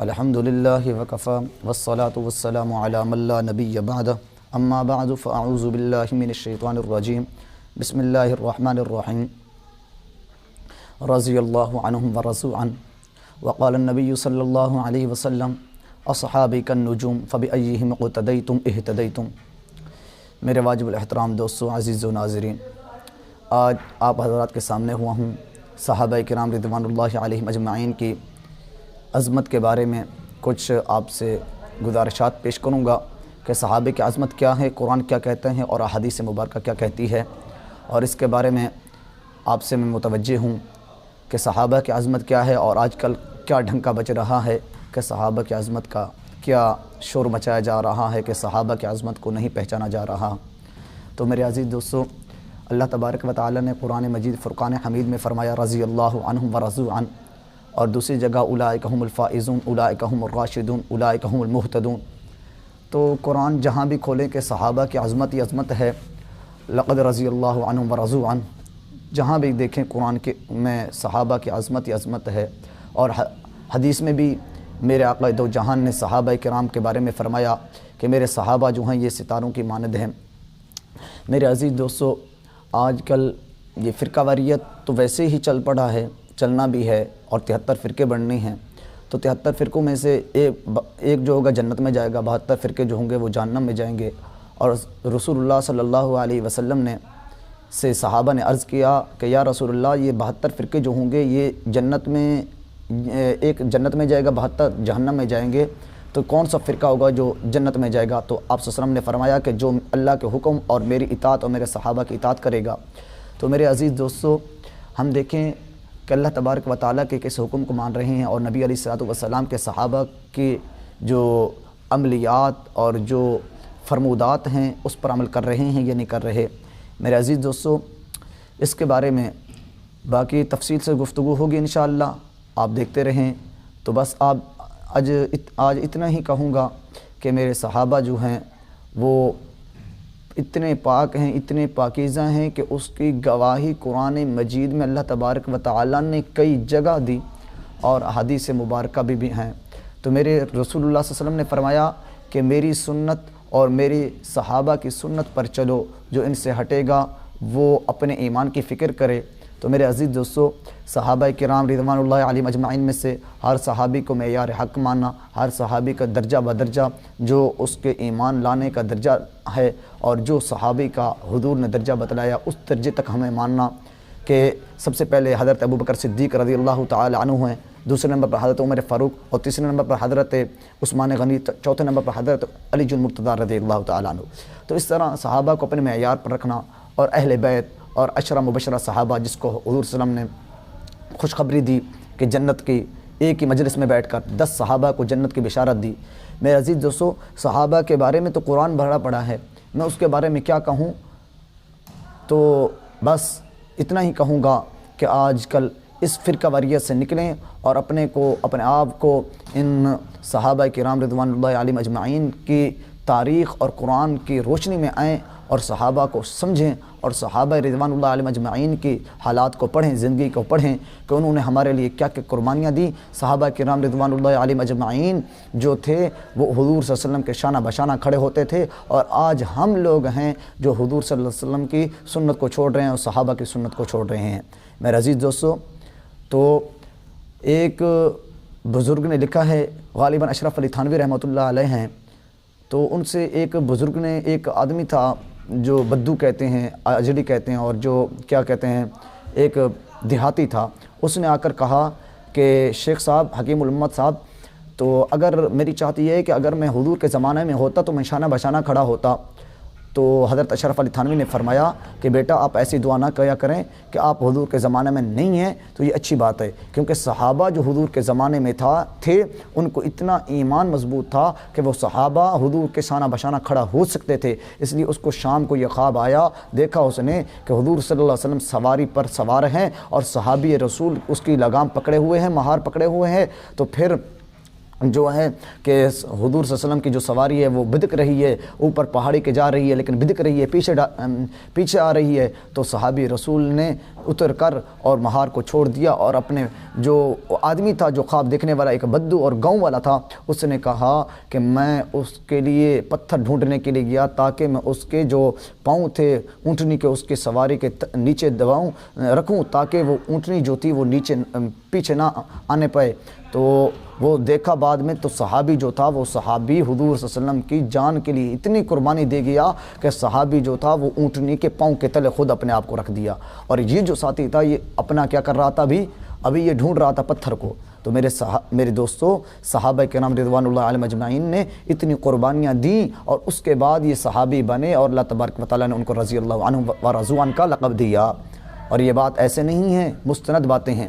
الحمد للہ وکفی والصلاة والسلام علی من لا نبی بعدہ اما بعد فاعوذ باللہ من الشیطان الرجیم بسم اللہ الرحمن الرحیم رضی اللہ عنہم ورضوا عنہ وقال النبی صلی اللہ علیہ وسلم اصحابی کالنجوم فبأیہم اقتدیتم اہتدیتم۔ میرے واجب الاحترام دوستو، عزیز و ناظرین، آج آپ حضرات کے سامنے ہوا ہوں صحابہ کرام رضوان اللہ علیہم اجمعین کی عظمت کے بارے میں کچھ آپ سے گزارشات پیش کروں گا کہ صحابہ کی عظمت کیا ہے، قرآن کیا کہتے ہیں اور احادیث مبارکہ کیا کہتی ہے، اور اس کے بارے میں آپ سے میں متوجہ ہوں کہ صحابہ کی عظمت کیا ہے اور آج کل کیا ڈھنکا بچ رہا ہے کہ صحابہ کی عظمت کا کیا شور مچایا جا رہا ہے کہ صحابہ کی عظمت کو نہیں پہچانا جا رہا۔ تو میرے عزیز دوستو، اللہ تبارک و تعالی نے قرآن مجید فرقان حمید میں فرمایا رضی اللہ عنہم ورضوا عنہ، اور دوسری جگہ اولئک هم الفائزون اولئک هم الراشدون اولئک هم المہتدون۔ تو قرآن جہاں بھی کھولیں کہ صحابہ کی عظمت ہی عظمت ہے، لقد رضی اللہ عنہم ورضوا عنہ، جہاں بھی دیکھیں قرآن کے میں صحابہ کی عظمت ہی عظمت ہے۔ اور حدیث میں بھی میرے آقا دو جہان نے صحابہ کرام کے بارے میں فرمایا کہ میرے صحابہ جو ہیں یہ ستاروں کی مانند ہیں۔ میرے عزیز دوستو، آج کل یہ فرقہ واریت تو ویسے ہی چل پڑا ہے، چلنا بھی ہے، اور 73 فرقے بننے ہیں۔ تو 73 فرقوں میں سے ایک جو ہوگا جنت میں جائے گا، 72 فرقے جو ہوں گے وہ جہنم میں جائیں گے۔ اور رسول اللہ صلی اللہ علیہ وسلم نے سے صحابہ نے عرض کیا کہ یا رسول اللہ، یہ 72 فرقے جو ہوں گے یہ جنت میں، ایک جنت میں جائے گا، 72 جہنم میں جائیں گے، تو کون سا فرقہ ہوگا جو جنت میں جائے گا؟ تو آپ صلی اللہ علیہ وسلم نے فرمایا کہ جو اللہ کے حکم اور میری اطاعت اور میرے صحابہ کی اطاعت کرے گا۔ تو میرے عزیز دوستو، ہم دیکھیں کہ اللہ تبارک و تعالیٰ کے کس حکم کو مان رہے ہیں اور نبی علیہ الصلوۃ والسلام کے صحابہ کی جو عملیات اور جو فرمودات ہیں اس پر عمل کر رہے ہیں یا نہیں کر رہے۔ میرے عزیز دوستو، اس کے بارے میں باقی تفصیل سے گفتگو ہوگی انشاءاللہ، آپ دیکھتے رہیں۔ تو بس آج اتنا ہی کہوں گا کہ میرے صحابہ جو ہیں وہ اتنے پاک ہیں، اتنے پاکیزہ ہیں کہ اس کی گواہی قرآن مجید میں اللہ تبارک و تعالیٰ نے کئی جگہ دی اور حدیث مبارکہ بھی ہیں۔ تو میرے رسول اللہ صلی اللہ علیہ وسلم نے فرمایا کہ میری سنت اور میری صحابہ کی سنت پر چلو، جو ان سے ہٹے گا وہ اپنے ایمان کی فکر کرے۔ تو میرے عزیز دوستو، صحابہ کرام رضوان اللہ علیہم اجمعین میں سے ہر صحابی کو معیار حق ماننا، ہر صحابی کا درجہ بدرجہ جو اس کے ایمان لانے کا درجہ ہے اور جو صحابی کا حضور نے درجہ بتلایا اس درجے تک ہمیں ماننا کہ سب سے پہلے حضرت ابوبکر صدیق رضی اللہ تعالی عنہ ہیں، دوسرے نمبر پر حضرت عمر فاروق، اور تیسرے نمبر پر حضرت عثمان غنی، چوتھے نمبر پر حضرت علی المرتضیٰ رضی اللہ تعالی عنہ۔ تو اس طرح صحابہ کو اپنے معیار پر رکھنا، اور اہل بیت اور عشرہ مبشرہ صحابہ جس کو حضور صلی اللہ علیہ وسلم نے خوشخبری دی کہ جنت کی ایک ہی مجلس میں بیٹھ کر 10 صحابہ کو جنت کی بشارت دی۔ میرے عزیز دوستو، صحابہ کے بارے میں تو قرآن بھرا پڑا ہے، میں اس کے بارے میں کیا کہوں؟ تو بس اتنا ہی کہوں گا کہ آج کل اس فرقہ واریت سے نکلیں اور اپنے آپ کو ان صحابہ کرام رضوان اللہ علیہم اجمعین کی تاریخ اور قرآن کی روشنی میں آئیں اور صحابہ کو سمجھیں اور صحابہ رضوان اللہ علیہم اجمعین کی حالات کو پڑھیں، زندگی کو پڑھیں کہ انہوں نے ہمارے لیے کیا کیا قربانیاں دیں۔ صحابہ کرام رضوان اللہ علیہم اجمعین جو تھے وہ حضور صلی اللہ علیہ وسلم کے شانہ بشانہ کھڑے ہوتے تھے، اور آج ہم لوگ ہیں جو حضور صلی اللہ علیہ وسلم کی سنت کو چھوڑ رہے ہیں اور صحابہ کی سنت کو چھوڑ رہے ہیں۔ میرے عزیز دوستو، تو ایک بزرگ نے لکھا ہے، غالباً اشرف علی تھانوی رحمۃ اللہ علیہ ہیں، تو ان سے ایک بزرگ نے، ایک آدمی تھا جو بدو کہتے ہیں، اجڑی کہتے ہیں، اور جو کیا کہتے ہیں، ایک دیہاتی تھا، اس نے آ کر کہا کہ شیخ صاحب، حکیم الامت صاحب، تو اگر میری چاہت یہ ہے کہ اگر میں حضور کے زمانے میں ہوتا تو میں شانہ بشانہ کھڑا ہوتا۔ تو حضرت اشرف علی تھانوی نے فرمایا کہ بیٹا آپ ایسی دعا نہ کیا کریں کہ آپ حضور کے زمانے میں نہیں ہیں، تو یہ اچھی بات ہے، کیونکہ صحابہ جو حضور کے زمانے میں تھے ان کو اتنا ایمان مضبوط تھا کہ وہ صحابہ حضور کے شانہ بشانہ کھڑا ہو سکتے تھے۔ اس لیے اس کو شام کو یہ خواب آیا، دیکھا اس نے کہ حضور صلی اللہ علیہ وسلم سواری پر سوار ہیں اور صحابی رسول اس کی لگام پکڑے ہوئے ہیں، مہار پکڑے ہوئے ہیں۔ تو پھر جو ہے کہ حضور صلی اللہ علیہ وسلم کی جو سواری ہے وہ بدک رہی ہے، اوپر پہاڑی کے جا رہی ہے لیکن بدک رہی ہے، پیچھے آ رہی ہے، تو صحابی رسول نے اتر کر اور مہار کو چھوڑ دیا، اور اپنے جو آدمی تھا جو خواب دیکھنے والا ایک بدو اور گاؤں والا تھا، اس نے کہا کہ میں اس کے لیے پتھر ڈھونڈنے کے لیے گیا تاکہ میں اس کے جو پاؤں تھے اونٹنی کے، اس کے سواری کے نیچے دباؤں رکھوں تاکہ وہ اونٹنی جو تھی وہ نیچے پیچھے نہ آنے پائے۔ تو وہ دیکھا بعد میں، تو صحابی جو تھا وہ صحابی حضور صلی اللہ علیہ وسلم کی جان کے لیے اتنی قربانی دے گیا کہ صحابی جو تھا وہ اونٹنی کے پاؤں کے تلے خود اپنے آپ کو رکھ دیا، اور یہ جو ساتھی تھا یہ اپنا کیا کر رہا تھا، ابھی یہ ڈھونڈ رہا تھا پتھر کو۔ تو میرے دوستو، صحابہ کرام رضوان اللہ علیہم اجمعین نے اتنی قربانیاں دیں اور اس کے بعد یہ صحابی بنے، اور اللہ تبارک و تعالیٰ نے ان کو رضی اللہ عنہم و رضوان کا لقب دیا۔ اور یہ بات ایسے نہیں ہے، مستند باتیں ہیں۔